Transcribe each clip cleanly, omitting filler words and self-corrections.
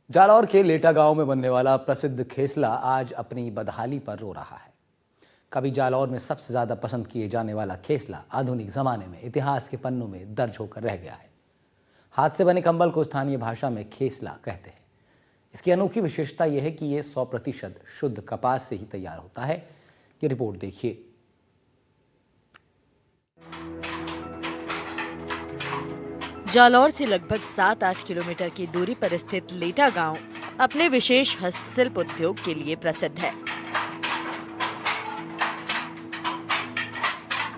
जालौर के लेटा गांव में बनने वाला प्रसिद्ध खेसला आज अपनी बदहाली पर रो रहा है। कभी जालौर में सबसे ज्यादा पसंद किए जाने वाला खेसला आधुनिक जमाने में इतिहास के पन्नों में दर्ज होकर रह गया है। हाथ से बने कंबल को स्थानीय भाषा में खेसला कहते हैं। इसकी अनोखी विशेषता यह है कि यह 100% शुद्ध कपास से ही तैयार होता है। ये रिपोर्ट देखिए। जालौर से लगभग 7-8 किलोमीटर की दूरी पर स्थित लेटा गांव अपने विशेष हस्तशिल्प उद्योग के लिए प्रसिद्ध है।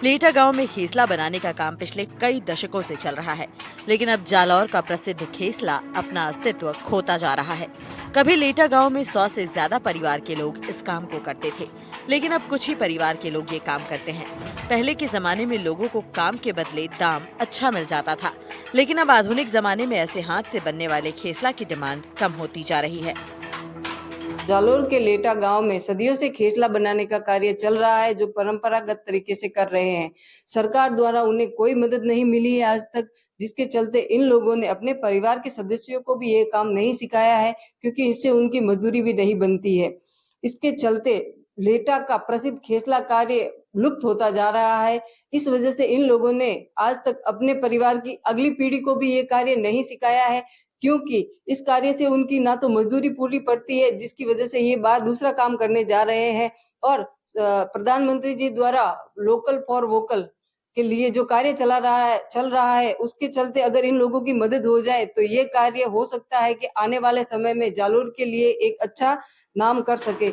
लेटा गांव में खेसला बनाने का काम पिछले कई दशकों से चल रहा है, लेकिन अब जालौर का प्रसिद्ध खेसला अपना अस्तित्व खोता जा रहा है। कभी लेटा गांव में 100 से ज्यादा परिवार के लोग इस काम को करते थे, लेकिन अब कुछ ही परिवार के लोग ये काम करते हैं। पहले के जमाने में लोगों को काम के बदले दाम अच्छा मिल जाता था, लेकिन अब आधुनिक जमाने में ऐसे हाथ से बनने वाले खेसला की डिमांड कम होती जा रही है। जालौर के लेटा गांव में सदियों से खेसला बनाने का कार्य चल रहा है, जो परंपरागत तरीके से कर रहे हैं। सरकार द्वारा उन्हें कोई मदद नहीं मिली है आज तक, जिसके चलते इन लोगों ने अपने परिवार के सदस्यों को भी ये काम नहीं सिखाया है, क्योंकि इससे उनकी मजदूरी भी नहीं बनती है। इसके चलते लेटा का प्रसिद्ध खेसला कार्य लुप्त होता जा रहा है। इस वजह से इन लोगों ने आज तक अपने परिवार की अगली पीढ़ी को भी ये कार्य नहीं सिखाया है, क्योंकि इस कार्य से उनकी ना तो मजदूरी पूरी पड़ती है, जिसकी वजह से ये बात दूसरा काम करने जा रहे हैं। और प्रधानमंत्री जी द्वारा लोकल फॉर वोकल के लिए जो कार्य चल रहा है, उसके चलते अगर इन लोगों की मदद हो जाए तो ये कार्य हो सकता है कि आने वाले समय में जालौर के लिए एक अच्छा नाम कर सके।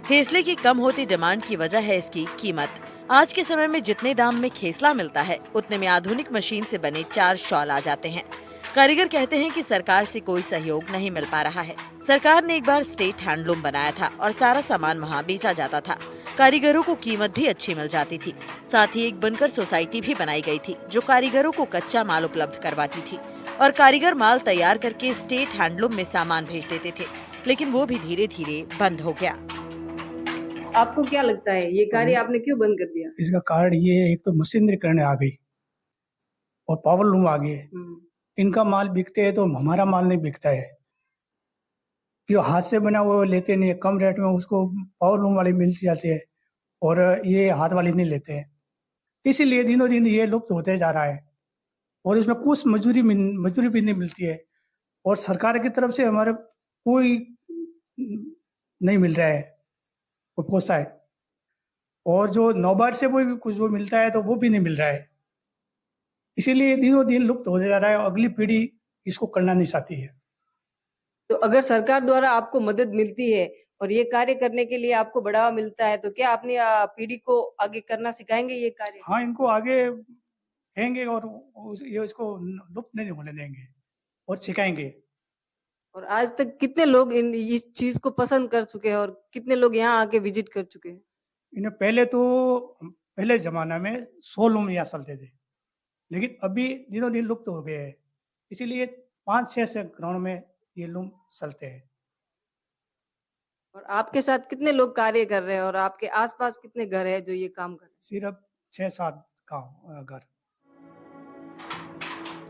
खेसले की कम होती डिमांड की वजह है इसकी कीमत। आज के समय में जितने दाम में खेसला मिलता है, उतने में आधुनिक मशीन से बने 4 शॉल आ जाते हैं। कारीगर कहते हैं कि सरकार से कोई सहयोग नहीं मिल पा रहा है। सरकार ने एक बार स्टेट हैंडलूम बनाया था और सारा सामान वहाँ बेचा जाता था। कारीगरों को कीमत भी अच्छी मिल जाती थी। साथ ही एक बनकर सोसाइटी भी बनाई गई थी, जो कारीगरों को कच्चा माल उपलब्ध करवाती थी और कारीगर माल तैयार करके स्टेट हैंडलूम में सामान भेज देते थे, लेकिन वो भी धीरे धीरे बंद हो गया। आपको क्या लगता है ये कार्य आपने क्यों बंद कर दिया? इसका कारण ये है, एक तो मशीनरीकरण आ गई और पावर लूम आ गए। इनका माल बिकते है तो हमारा माल नहीं बिकता है, जो हाथ से बना हुआ लेते नहीं, कम रेट में उसको पावर लूम वाले मिल जाते हैं और ये हाथ वाले नहीं लेते हैं। इसीलिए दिनों दिन ये लुप्त होते जा रहा है और इसमें कुछ मजदूरी भी नहीं मिलती है और सरकार की तरफ से हमारे कोई नहीं मिल रहा है पोसा है, और जो नौबार से वो कुछ जो मिलता है तो वो भी नहीं मिल रहा है। इसीलिए दिनों दिन लुप्त हो जा रहा है। अगली पीढ़ी इसको करना नहीं चाहती है। तो अगर सरकार द्वारा आपको मदद मिलती है और ये कार्य करने के लिए आपको बढ़ावा मिलता है, तो क्या अपनी पीढ़ी को आगे करना सिखाएंगे ये कार्य? हाँ, इनको आगे कहेंगे और ये इसको लुप्त नहीं होने देंगे और सिखाएंगे। और आज तक कितने लोग इस चीज को पसंद कर चुके हैं और कितने लोग यहाँ आके विजिट कर चुके हैं? इन्हें पहले जमाना में 100 लूम यहाँ चलते थे, लेकिन अभी दिनों दिन लुप्त हो गए हैं। इसीलिए 5-6 से ग्राउंड में ये लूम चलते हैं। और आपके साथ कितने लोग कार्य कर रहे हैं और आपके आसपास कितने घर हैं जो ये काम कर रहे हैं? सिर्फ 6-7 गाँव घर।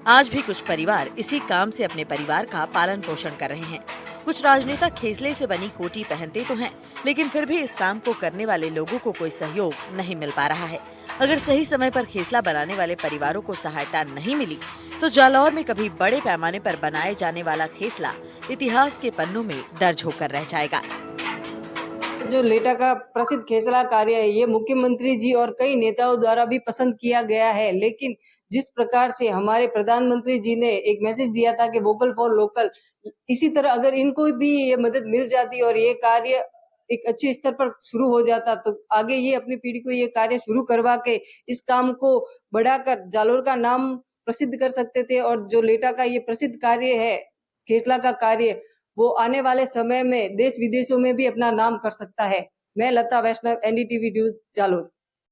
आज भी कुछ परिवार इसी काम से अपने परिवार का पालन पोषण कर रहे हैं। कुछ राजनेता खेसले से बनी कोटी पहनते तो हैं, लेकिन फिर भी इस काम को करने वाले लोगों को कोई सहयोग नहीं मिल पा रहा है। अगर सही समय पर खेसला बनाने वाले परिवारों को सहायता नहीं मिली, तो जालौर में कभी बड़े पैमाने पर बनाए जाने वाला खेसला इतिहास के पन्नों में दर्ज होकर रह जाएगा। जो लेटा का प्रसिद्ध खेसला कार्य है, ये मुख्यमंत्री जी और कई नेताओं द्वारा भी पसंद किया गया है, लेकिन जिस प्रकार से हमारे प्रधानमंत्री जी ने एक मैसेज दिया था कि वोकल फॉर लोकल, इसी तरह अगर इनको भी ये मदद मिल जाती और ये कार्य एक अच्छे स्तर पर शुरू हो जाता, तो आगे ये अपनी पीढ़ी को ये कार्य शुरू करवा के इस काम को बढ़ाकर जालौर का नाम प्रसिद्ध कर सकते थे। और जो लेटा का ये प्रसिद्ध कार्य है, खेसला का कार्य, वो आने वाले समय में देश विदेशों में भी अपना नाम कर सकता है। मैं लता वैष्णव, NDTV न्यूज, जालौर।